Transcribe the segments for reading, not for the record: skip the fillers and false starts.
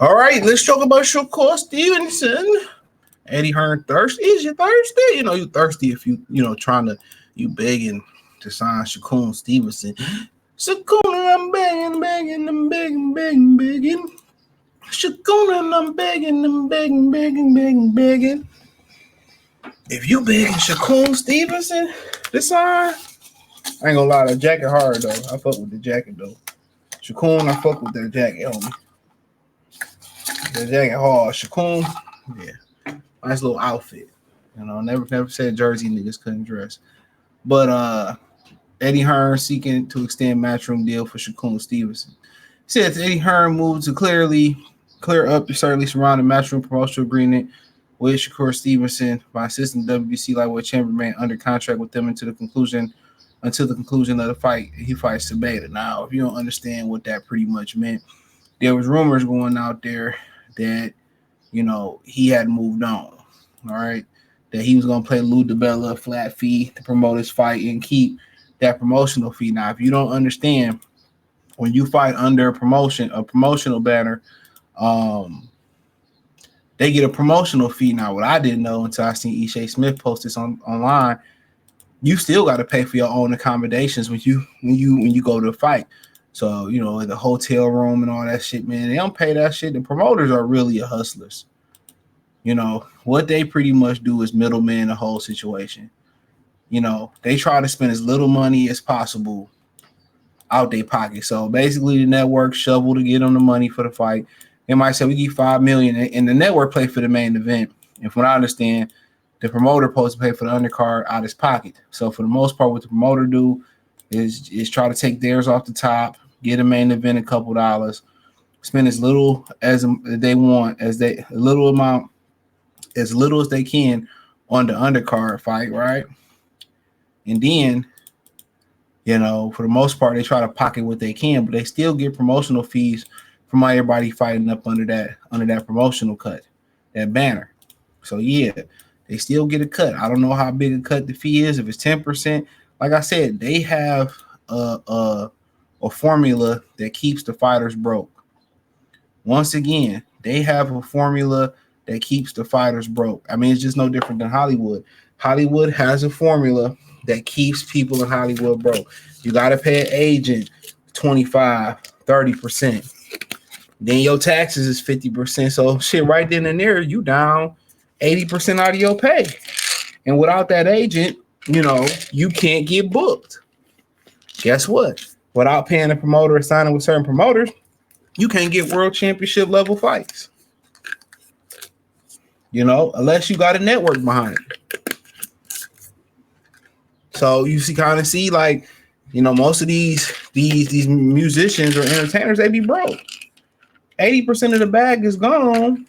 All right, let's talk about Shakur Stevenson. Eddie Hearn thirsty? Is you thirsty? You thirsty if trying to, you begging to sign Shakur Stevenson. Shakur, I'm begging. Shakur, I'm begging. If you begging Shakur Stevenson to sign, I ain't gonna lie, the jacket hard though. I fuck with the jacket though. Shakur, I fuck with that jacket, homie. The jacket hard. Shakur, yeah. Nice little outfit. Never said Jersey niggas couldn't dress. But Eddie Hearn seeking to extend Matchroom deal for Shakur Stevenson. Says Eddie Hearn moved to clear up the certainly surrounding Matchroom promotional agreement with Shakur Stevenson by assisting WBC lightweight champion remain under contract with them until the conclusion of the fight. He fights Sabata. Now, if you don't understand what that pretty much meant, there was rumors going out there that he had moved on. All right, that he was gonna play Lou DiBella a flat fee to promote his fight and keep that promotional fee. Now, if you don't understand, when you fight under a promotional banner, they get a promotional fee. Now, what I didn't know until I seen Ishay Smith post this online, you still got to pay for your own accommodations when you go to a fight. So, the hotel room and all that shit, man, they don't pay that shit. The promoters are really hustlers. What they pretty much do is middleman the whole situation. They try to spend as little money as possible out their pocket. So basically the network shovel to get them the money for the fight. They might say we give $5 million and the network pay for the main event. And from what I understand, the promoter supposed to pay for the undercard out of his pocket. So for the most part, what the promoter do is try to take theirs off the top, get a main event a couple dollars, spend as little as they want, as little as they can on the undercard fight, right? And then, for the most part, they try to pocket what they can, but they still get promotional fees from everybody fighting up under that promotional cut, that banner. So yeah, they still get a cut. I don't know how big a cut the fee is. If it's 10%, like I said, they have a formula that keeps the fighters broke. Once again, they have a formula that keeps the fighters broke. I mean, it's just no different than Hollywood. Hollywood has a formula that keeps people in Hollywood broke. You got to pay an agent 25, 30%. Then your taxes is 50%. So shit, right then and there, you down 80% out of your pay. And without that agent, you can't get booked. Guess what? Without paying a promoter or signing with certain promoters, you can't get world championship level fights. Unless you got a network behind it. So you see, like, most of these musicians or entertainers, they be broke. 80% of the bag is gone.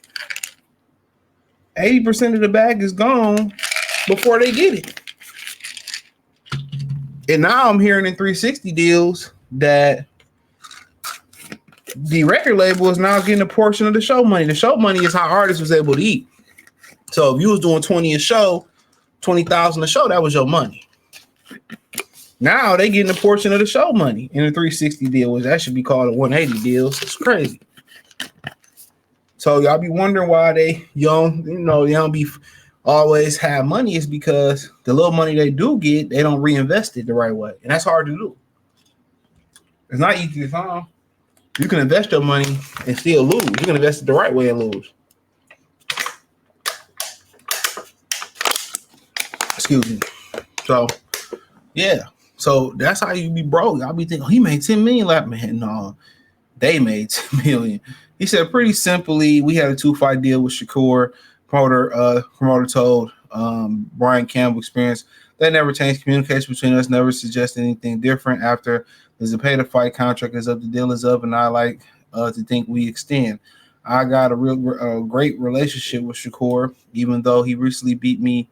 80% of the bag is gone before they get it. And now I'm hearing in 360 deals that the record label is now getting a portion of the show money. The show money is how artists was able to eat. So if you was doing 20 a show, 20,000 a show, that was your money. Now they getting a portion of the show money in a 360 deal, which that should be called a 180 deal. It's crazy. So y'all be wondering why they don't be always have money. Is because the little money they do get, they don't reinvest it the right way. And that's hard to do. It's not easy to find. You can invest your money and still lose. You can invest it the right way and lose. Excuse me. So, yeah. So that's how you be broke. I'll be thinking, he made 10 million last man. No, they made 10 million. He said pretty simply, we had a 2-fight deal with Shakur. Promoter told Brian Campbell Experience that never changed communication between us, never suggested anything different. After the Zapata fight contract is up, the deal is up, and I like to think we extend. I got a great relationship with Shakur, even though he recently beat me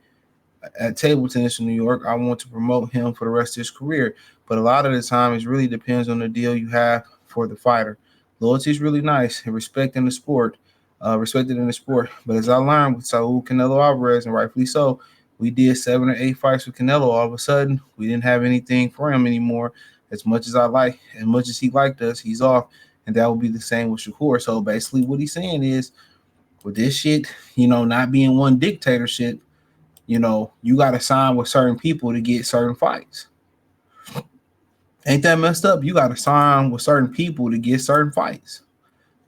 at table tennis in New York. I want to promote him for the rest of his career, but a lot of the time it really depends on the deal you have for the fighter. Loyalty is really nice and respected in the sport. But as I learned with Saul Canelo Alvarez, and rightfully so, we did 7 or 8 fights with Canelo. All of a sudden, we didn't have anything for him anymore. As much as he liked us, he's off. and that will be the same with Shakur. So basically, what he's saying is, with this shit, not being one dictatorship, you got to sign with certain people to get certain fights. Ain't that messed up? You got to sign with certain people to get certain fights,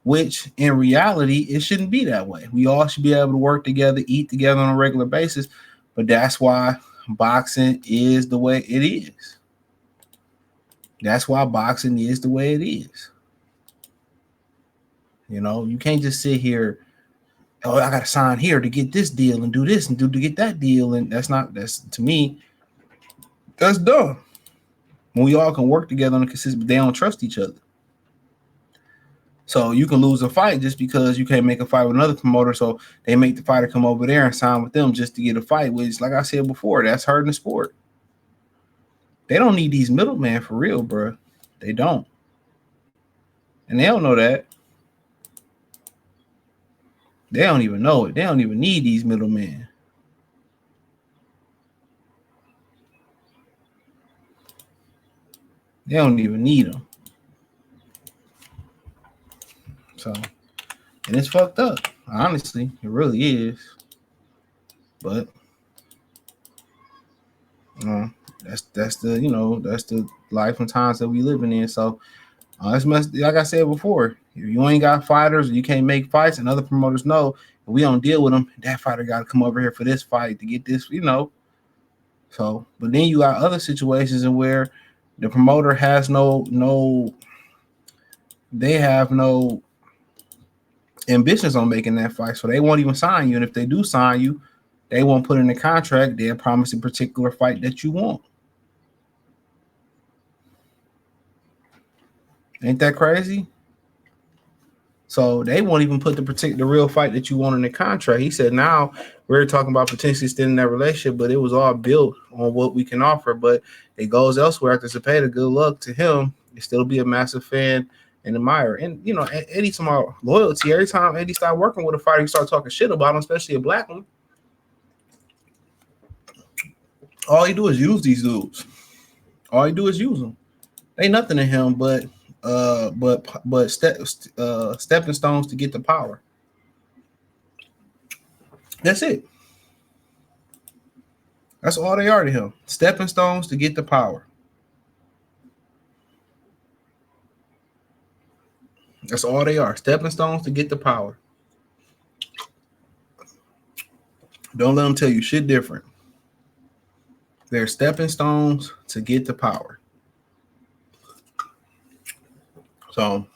which in reality, it shouldn't be that way. We all should be able to work together, eat together on a regular basis, but that's why boxing is the way it is. That's why boxing is the way it is. You can't just sit here, oh, I got to sign here to get this deal and do this and do to get that deal. And that's to me, that's dumb. When we all can work together on a consistent, they don't trust each other. So you can lose a fight just because you can't make a fight with another promoter. So they make the fighter come over there and sign with them just to get a fight, which, like I said before, that's hurting the sport. They don't need these middlemen for real, bro. They don't. And they don't know that. They don't even know it. They don't even need these middlemen. They don't even need them. So, and it's fucked up. Honestly, it really is. But that's the life and times that we living in. So it's messed. Like I said before, if you ain't got fighters, you can't make fights, and other promoters know if we don't deal with them, that fighter got to come over here for this fight to get this. So, but then you got other situations in where the promoter has they have no ambitions on making that fight, so they won't even sign you. And if they do sign you, they won't put in the contract. They'll promise a particular fight that you want. Ain't that crazy? So they won't even put the real fight that you want in the contract. He said, now we're talking about potentially extending that relationship, but it was all built on what we can offer. But it goes elsewhere after Zepeda. Good luck to him. He'll still be a massive fan and admirer. And, Eddie's about loyalty. Every time Eddie started working with a fighter, he started talking shit about him, especially a black one. All he do is use these dudes. All he do is use them. Ain't nothing to him but stepping stones to get the power. That's it. That's all they are to him. Stepping stones to get the power. That's all they are. Stepping stones to get the power. Don't let them tell you shit different. They're stepping stones to get the power. So,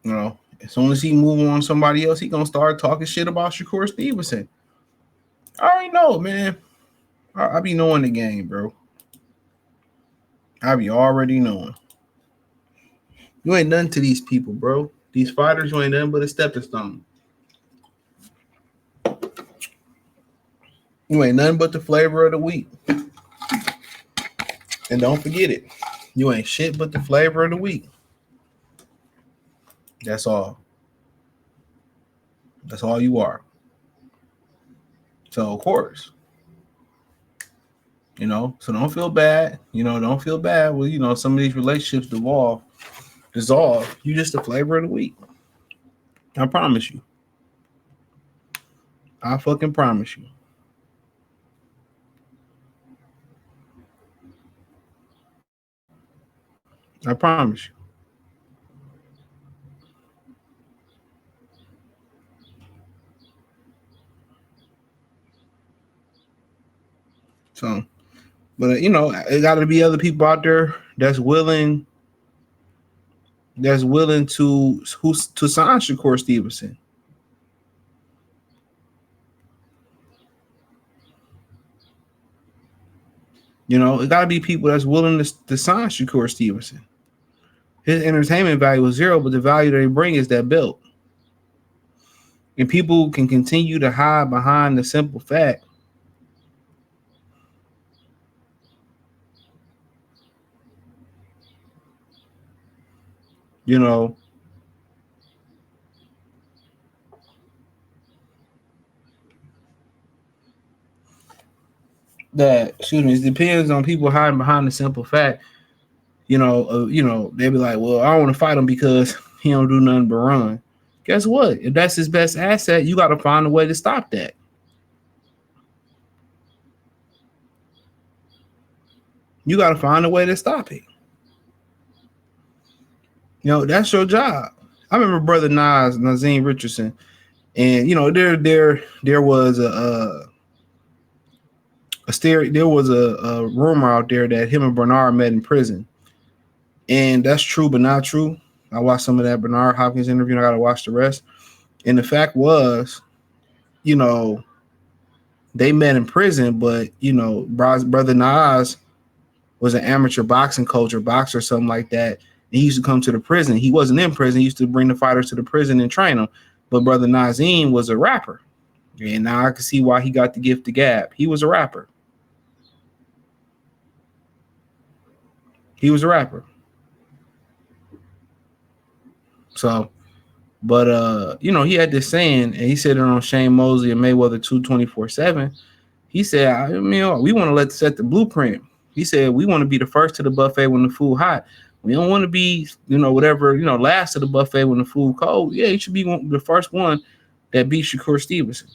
as soon as he move on somebody else, he gonna start talking shit about Shakur Stevenson. I already know, man. I be knowing the game, bro. I be already knowing. You ain't nothing to these people, bro. These fighters, you ain't nothing but a stepping stone. You ain't nothing but the flavor of the week. And don't forget it. You ain't shit but the flavor of the week. That's all. That's all you are. So, of course, so don't feel bad. Don't feel bad when, some of these relationships dissolve. You just the flavor of the week. I promise you. I fucking promise you. I promise you. So, but it got to be other people out there that's willing to sign Shakur Stevenson. It got to be people that's willing to sign Shakur Stevenson. His entertainment value is zero, but the value they bring is that belt. And people can continue to hide behind the simple fact that, it depends on people hiding behind the simple fact They'll be like, well, I don't want to fight him because he don't do nothing but run. Guess what? If that's his best asset, you got to find a way to stop that. You got to find a way to stop it. That's your job. I remember brother Nazim Richardson, and there was a rumor out there that him and Bernard met in prison, and that's true but not true. I watched some of that Bernard Hopkins interview, and I got to watch the rest. And the fact was, they met in prison, but brother Nas was an amateur boxing coach or boxer or something like that. He used to come to the prison. He wasn't in prison. He used to bring the fighters to the prison and train them. But brother Nazim was a rapper. And now I can see why he got the gift of gab. He was a rapper. So, but he had this saying, and he said it on Shane Mosley and Mayweather 224/7. He said, we want to set the blueprint. He said, we want to be the first to the buffet when the food hot. We don't want to be, last to the buffet when the food cold. Yeah, he should be the first one that beat Shakur Stevenson.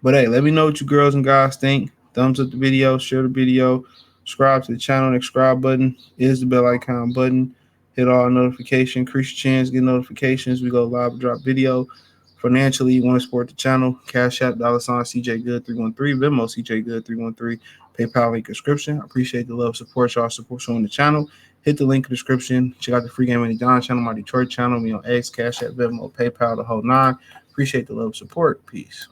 But hey, let me know what you girls and guys think. Thumbs up the video, share the video, subscribe to the channel. The subscribe button is the bell icon button. Hit all notifications, increase your chance, get notifications. We go live, drop video. Financially, you want to support the channel, Cash App, $CJ Good 313, Venmo CJ Good 313, PayPal link description. I appreciate the love, support, y'all support showing the channel. Hit the link in the description. Check out the Free Game Any Don channel, my Detroit channel, me on X, Cash App, Venmo, PayPal, the whole nine. Appreciate the love, support. Peace.